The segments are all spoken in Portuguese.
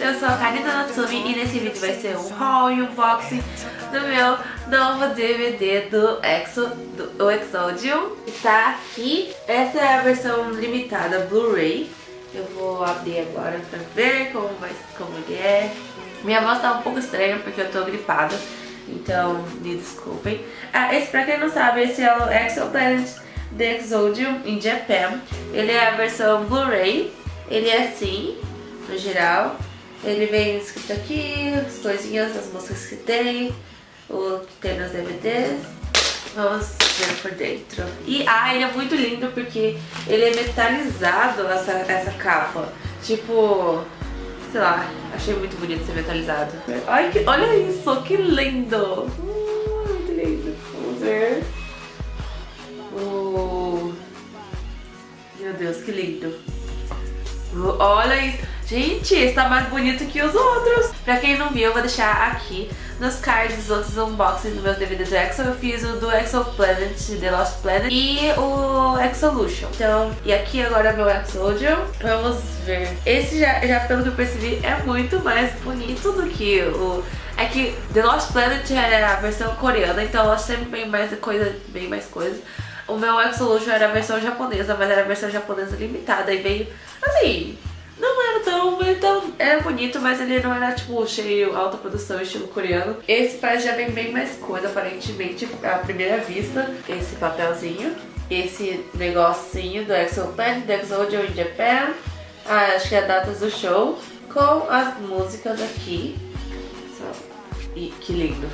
eu sou a Karina Natsumi e nesse vídeo vai ser um haul e unboxing do meu novo DVD do Exodium. Está aqui, essa é a versão limitada Blu-ray. Eu vou abrir agora pra ver como ele é. Minha voz tá um pouco estranha porque eu tô gripada, então me desculpem. Esse, pra quem não sabe, esse é o Exoplanet The Exodium in Japan. Ele é a versão Blu-ray. Ele é assim, no geral. Ele vem escrito aqui, as coisinhas, as músicas que tem, o que tem nos DVDs. Vamos ver por dentro. E ele é muito lindo porque ele é metalizado, essa capa. Tipo, sei lá, achei muito bonito ser metalizado. Ai, olha isso, que lindo! Muito lindo. Vamos ver. Meu Deus, que lindo. Olha isso. Gente, esse tá mais bonito que os outros. Pra quem não viu, eu vou deixar aqui nos cards os outros unboxings dos meus DVDs do Exo. Eu fiz o do Exoplanet, The Lost Planet e o Exolution. Então, e aqui agora é o meu Exodium. Vamos ver. Esse já pelo que eu percebi é muito mais bonito do que o... É que The Lost Planet era a versão coreana, então ela sempre bem mais coisa. O meu Exolution era a versão japonesa, mas era a versão japonesa limitada e veio assim... Não era tão... Era bonito, mas ele não era tipo cheio, alta produção, estilo coreano. Esse parece já vem bem mais coisa, aparentemente, à primeira vista. Esse papelzinho, esse negocinho do Exoplanet, The Exodium in Japan. Acho que é a datas do show, com as músicas aqui. E que lindo.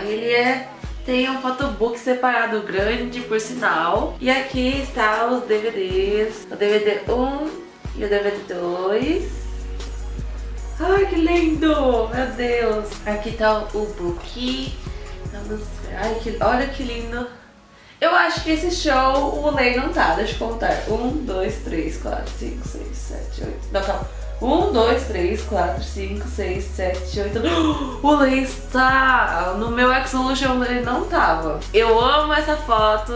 Ele tem um photobook separado grande, por sinal. E aqui está os DVDs. O DVD 1 e o DVD 2. Ai, que lindo! Meu Deus! Aqui tá o book. Vamos ver. Olha que lindo! Eu acho que esse show o Lei não tá. Deixa eu contar. 1, 2, 3, 4, 5, 6, 7, 8. Não, calma. 1, 2, 3, 4, 5, 6, 7, 8. O Lei está! No meu Exolution ele não tava. Eu amo essa foto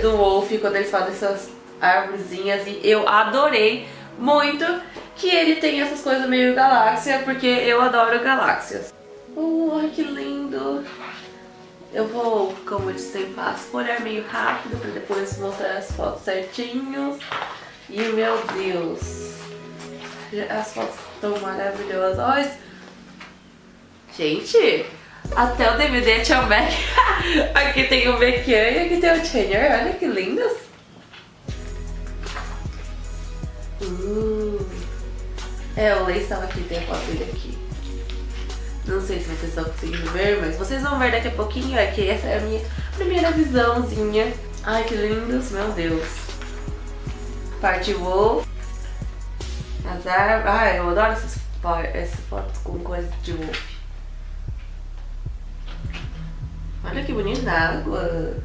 do Wolf quando eles fazem essas árvorezinhas e eu adorei muito que ele tem essas coisas meio galáxia, porque eu adoro galáxias. Ai, que lindo! Eu vou, como eu sempre faço, olhar meio rápido para depois mostrar as fotos certinhos. E meu Deus, as fotos estão maravilhosas. Olha, gente, até o DVD tinha o Mac. Aqui tem o Mekian e aqui tem o Chenyer. Olha que lindos. O Lei estava aqui, tem a foto dele aqui. Não sei se vocês estão conseguindo ver, mas vocês vão ver daqui a pouquinho. Que essa é a minha primeira visãozinha. Ai, que lindos, meu Deus. Parte Wolf. As árvores. Eu adoro essas fotos com coisa de Wolf. Olha que bonita a água.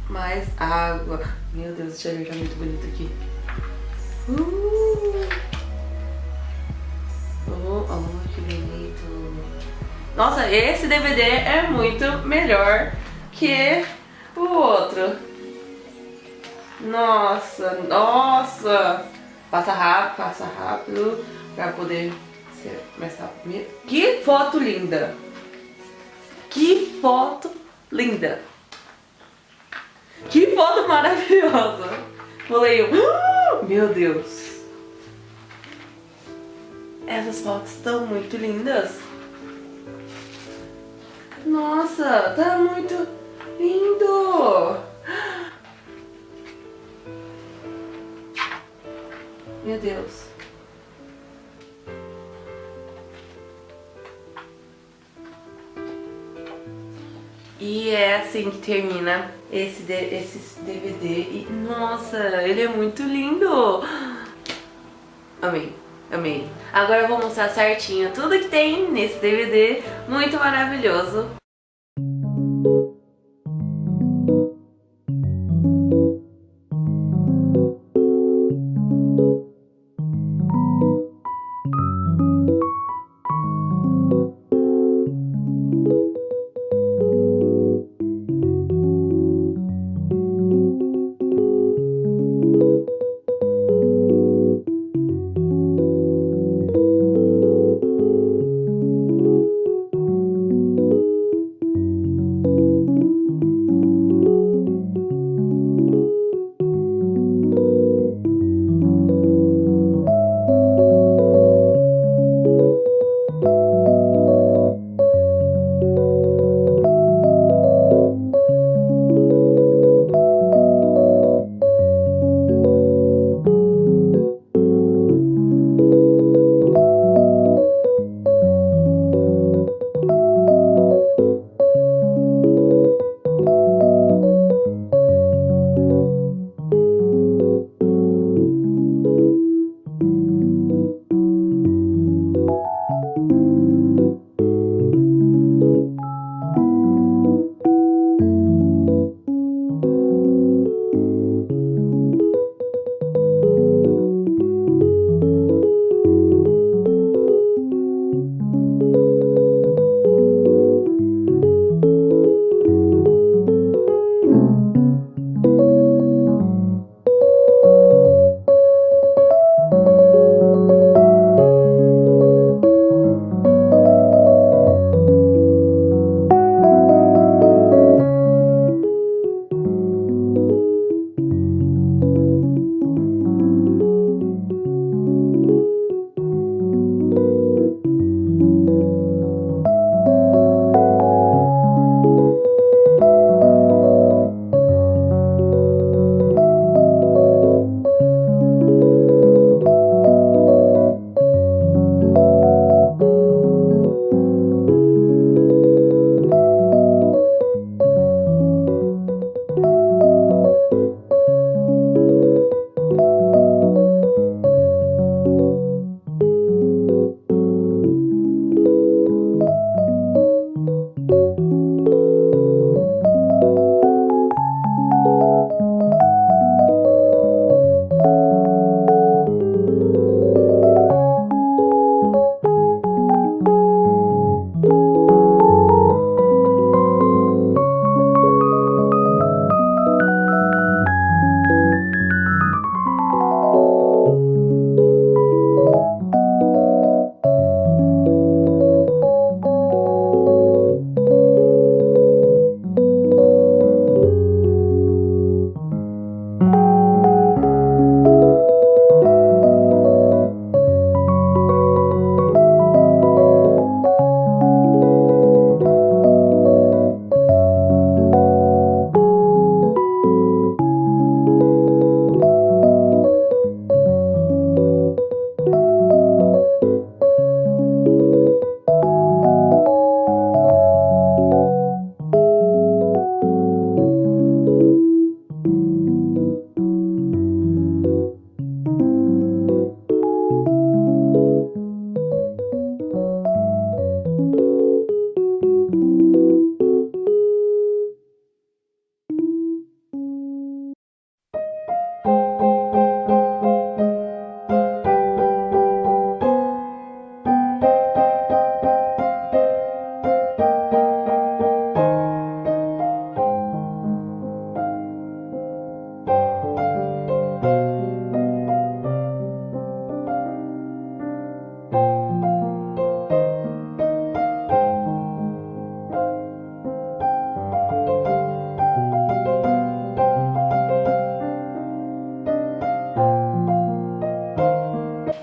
Mais água. Meu Deus, o cheiro tá muito bonito aqui. Que bonito. Nossa, esse DVD é muito melhor que o outro. Nossa. Passa rápido pra poder ser mais rápido. Que foto linda. Que foto linda. Que foto maravilhosa. Vou ler Meu Deus. Essas fotos estão muito lindas. Nossa, tá muito lindo. Meu Deus. E é assim que termina esse DVD. E nossa, ele é muito lindo. Amei. Agora eu vou mostrar certinho tudo que tem nesse DVD. Muito maravilhoso.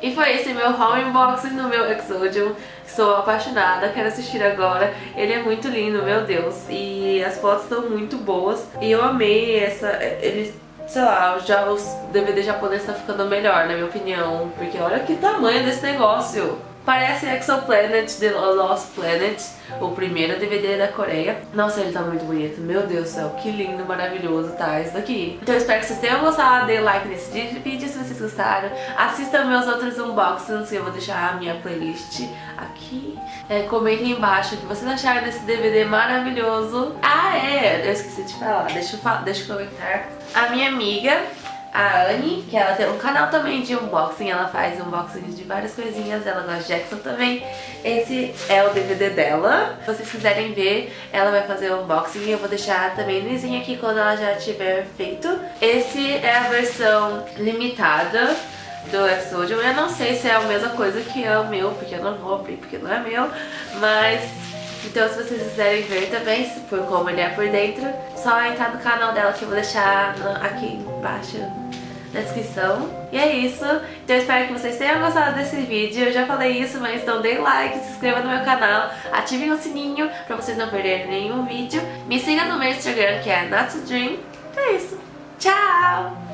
E foi esse meu home unboxing no meu Exodium. Estou apaixonada, quero assistir agora. Ele é muito lindo, meu Deus. E as fotos estão muito boas. E eu amei essa... Ele, sei lá, já os DVD japoneses tá ficando melhor, na minha opinião. Porque olha que tamanho desse negócio. Parece Exoplanet The Lost Planet, o primeiro DVD da Coreia. Nossa, ele tá muito bonito. Meu Deus do céu, que lindo, maravilhoso tá isso daqui. Então eu espero que vocês tenham gostado. Dê like nesse vídeo se vocês gostaram. Assistam meus outros unboxings, que eu vou deixar a minha playlist aqui. Comentem embaixo o que vocês acharam desse DVD maravilhoso. Ah, eu esqueci de falar. Deixa eu comentar. A minha amiga, a Anne, que ela tem um canal também de unboxing, ela faz unboxings de várias coisinhas, ela gosta de Jackson também. Esse é o DVD dela. Se vocês quiserem ver, ela vai fazer o unboxing e eu vou deixar também no izinho aqui quando ela já tiver feito. Esse é a versão limitada do Exodium. Eu não sei se é a mesma coisa que é o meu, porque eu não vou abrir, porque não é meu, mas... Então se vocês quiserem ver também, por como ele é por dentro, só entrar no canal dela que eu vou deixar aqui embaixo na descrição. E é isso. Então eu espero que vocês tenham gostado desse vídeo. Eu já falei isso, mas então dê like, se inscreva no meu canal, ativem o sininho pra vocês não perderem nenhum vídeo. Me siga no meu Instagram, que é Natsu Dream. Então é isso. Tchau!